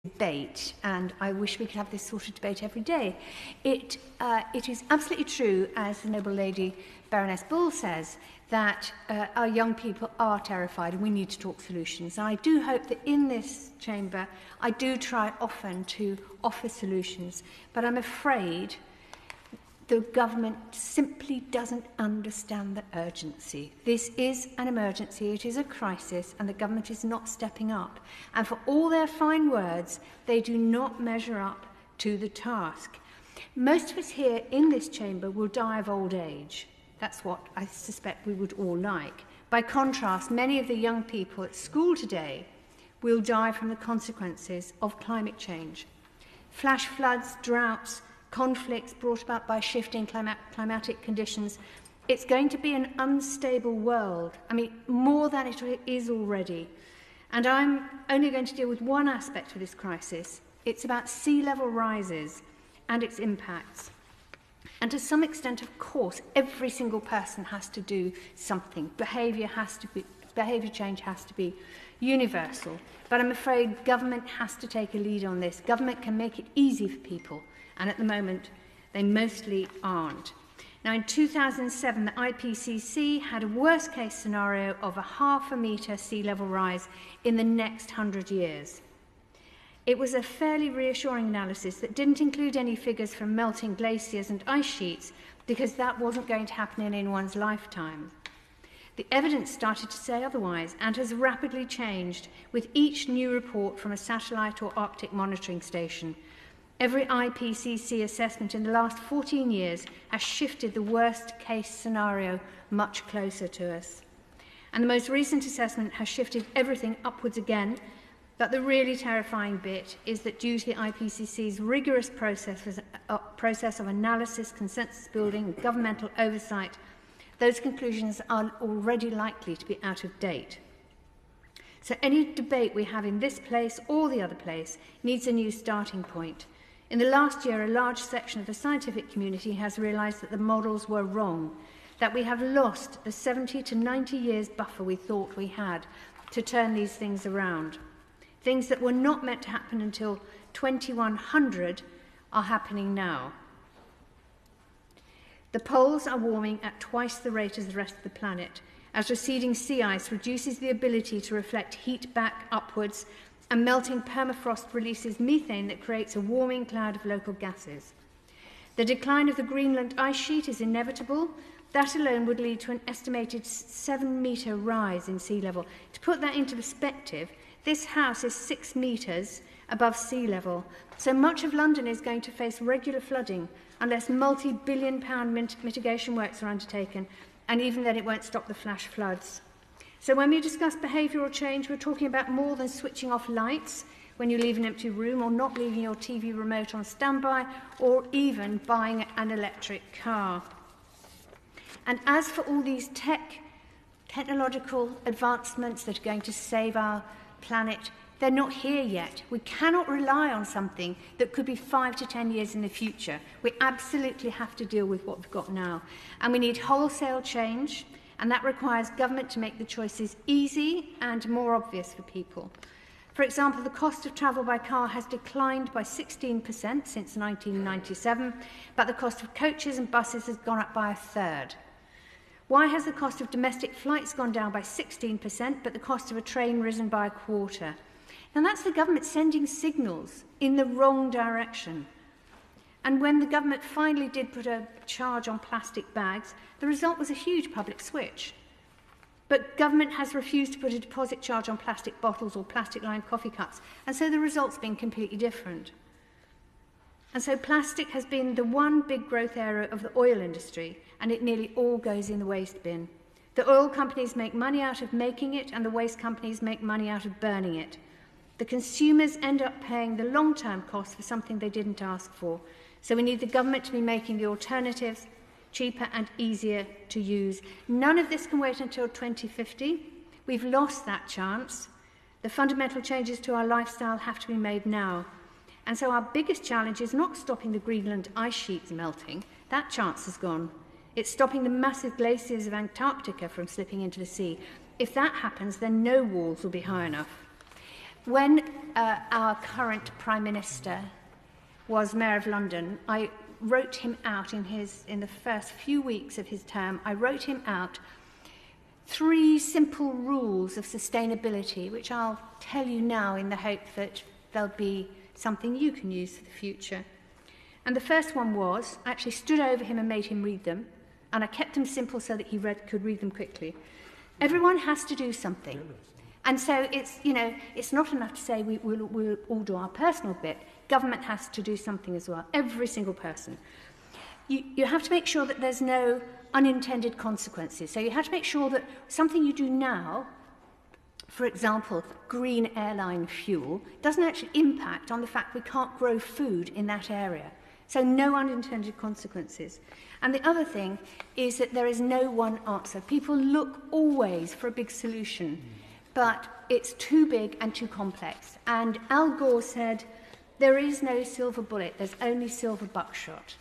debate, and I wish we could have this sort of debate every day. It is absolutely true, as the noble lady Baroness Bull says, that our young people are terrified and we need to talk solutions. And I do hope that in this chamber I do try often to offer solutions, but I'm afraid the government simply doesn't understand the urgency. This is an emergency, it is a crisis, and the government is not stepping up. And for all their fine words, they do not measure up to the task. Most of us here in this chamber will die of old age. That's what I suspect we would all like. By contrast, many of the young people at school today will die from the consequences of climate change. Flash floods, droughts, conflicts brought about by shifting climatic conditions. It's going to be an unstable world. I mean, more than it is already. And I'm only going to deal with one aspect of this crisis. It's about sea level rises and its impacts. And to some extent, of course, every single person has to do something. Behaviour change has to be universal. But I'm afraid government has to take a lead on this. Government can make it easy for people. And at the moment, they mostly aren't. Now, in 2007, the IPCC had a worst-case scenario of a 0.5 metre sea level rise in the next 100 years. It was a fairly reassuring analysis that didn't include any figures from melting glaciers and ice sheets, because that wasn't going to happen in anyone's lifetime. The evidence started to say otherwise and has rapidly changed with each new report from a satellite or Arctic monitoring station. Every IPCC assessment in the last 14 years has shifted the worst-case scenario much closer to us. And the most recent assessment has shifted everything upwards again, but the really terrifying bit is that due to the IPCC's rigorous process of analysis, consensus building and governmental oversight, those conclusions are already likely to be out of date. So any debate we have in this place or the other place needs a new starting point. In the last year, a large section of the scientific community has realised that the models were wrong, that we have lost the 70 to 90 years buffer we thought we had to turn these things around. Things that were not meant to happen until 2100 are happening now. The poles are warming at twice the rate as the rest of the planet, as receding sea ice reduces the ability to reflect heat back upwards, and melting permafrost releases methane that creates a warming cloud of local gases. The decline of the Greenland ice sheet is inevitable. That alone would lead to an estimated 7-metre rise in sea level. To put that into perspective, this house is 6 metres above sea level, so much of London is going to face regular flooding unless multi-billion-pound mitigation works are undertaken, and even then it won't stop the flash floods. So when we discuss behavioural change, we're talking about more than switching off lights when you leave an empty room, or not leaving your TV remote on standby, or even buying an electric car. And as for all these technological advancements that are going to save our planet, they're not here yet. We cannot rely on something that could be 5 to 10 years in the future. We absolutely have to deal with what we've got now. And we need wholesale change, and that requires government to make the choices easy and more obvious for people. For example, the cost of travel by car has declined by 16% since 1997, but the cost of coaches and buses has gone up by a third. Why has the cost of domestic flights gone down by 16%, but the cost of a train risen by a quarter? And that's the government sending signals in the wrong direction. And when the government finally did put a charge on plastic bags, the result was a huge public switch. But government has refused to put a deposit charge on plastic bottles or plastic-lined coffee cups, and so the result's been completely different. And so plastic has been the one big growth area of the oil industry, and it nearly all goes in the waste bin. The oil companies make money out of making it, and the waste companies make money out of burning it. The consumers end up paying the long-term cost for something they didn't ask for. So we need the government to be making the alternatives cheaper and easier to use. None of this can wait until 2050. We've lost that chance. The fundamental changes to our lifestyle have to be made now. And so our biggest challenge is not stopping the Greenland ice sheets melting. That chance is gone. It's stopping the massive glaciers of Antarctica from slipping into the sea. If that happens, then no walls will be high enough. when our current Prime Minister was Mayor of London, I wrote him out in the first few weeks of his term, I wrote him out 3 simple rules of sustainability, which I'll tell you now in the hope that there'll be something you can use for the future. And the first one was, I actually stood over him and made him read them, and I kept them simple so that he could read them quickly. Everyone has to do something. And so it's not enough to say we'll all do our personal bit. Government has to do something as well, every single person. You have to make sure that there's no unintended consequences. So you have to make sure that something you do now, for example, green airline fuel, doesn't actually impact on the fact we can't grow food in that area. So no unintended consequences. And the other thing is that there is no one answer. People look always for a big solution, but it's too big and too complex. And Al Gore said, there is no silver bullet, there's only silver buckshot.